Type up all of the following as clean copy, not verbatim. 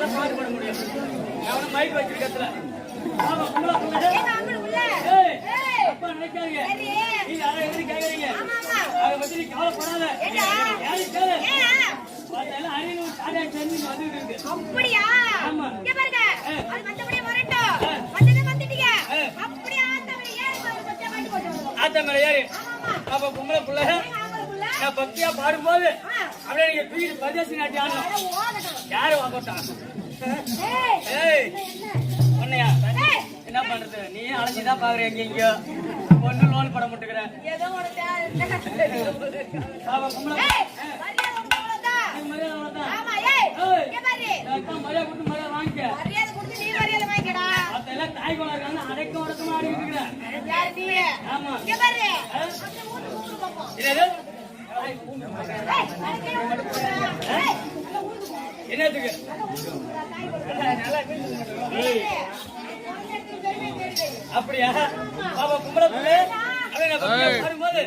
தான் பாட்டு பாட முடியும். அவன மைக் வச்சிருக்கத்துல. ஆமா கும்பல குள்ள. ஏய் அப்பா நினைக்காதீங்க. நீ யாரை எதுக்கு கேக்குறீங்க? அத பத்தி நீ கவலைப்படாத. யாரு கேளு. அதனால அரியலூர் சாடா சென்னி வந்துட்டு இருக்கு. அப்படியா? ஆமா. இங்க பாருங்க. அது மத்தபடியே வரட்டும். வந்துட்டீங்க. அப்படியே ஆத்தமேல ஏறி கொஞ்சம் மாட்டி போடுங்க. ஆத்தமேல ஏறி. அப்ப கும்பல குள்ள. நான் பக்தியா பாடும்போது அப்படியே நீங்க தூக்கி பதேசி நாட்டி ஆடணும். யாரு வாங்கட்டான்? ஏய் ஒண்ணையா என்ன பண்றது? நீ அழைச்சிதான் பாக்குற எங்க இங்க ஒண்ணு லோன் பட மாட்டேங்கிற. ஏதோ உனக்கு அவன் கும்பல மரியாதை கொடுத்து நீ மரியாதை வாங்கிக்கடா. அதெல்லாம் தாய் குலம் இருக்காங்க அடைக்க உடக்கமா ஆடிட்டு இருக்கிற. யாரு நீ? ஆமா இங்க பாரு. என்னத்துக்கு அப்படியா? பாபா கும்பல வரும்போது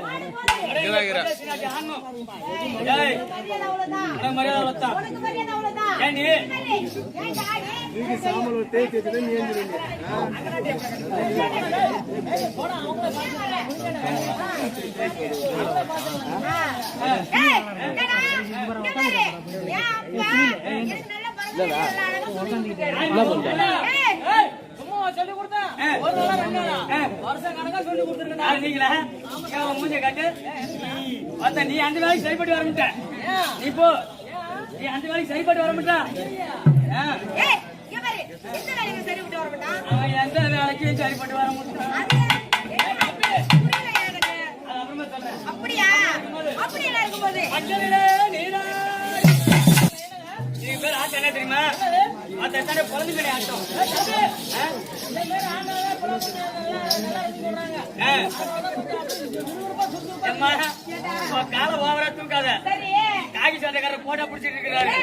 சாமல் தேய்ச்சி சொல்லி கொடுத்தேன். ஒரு நாள் 2 நாளா வருஷம் கணக்கா சொல்லி கொடுத்துருக்கேன். நீங்களா மூஞ்ச காட்டு. நீ அந்த வேலைக்கு சரிப்பட்டு வர மாட்ட. நீ போ. நீ அந்த வேலைக்கு சரிப்பட்டு வர மாட்டா. அவன் எந்த வேலைக்கும் சரிப்பட்டு வர மாட்டான். அப்புறமா சொல்றேன். அப்படியா? அப்படி எல்லாம் இருக்கும்போது இது பேர் ஆட்டம் என்ன தெரியுமா? அத்தனை குழந்தைங்களே ஆட்டம். காலை ஓவரா தூக்காத. காகி சட்டைக்காரர் போட்டா பிடிச்சிட்டு இருக்கிறாரு.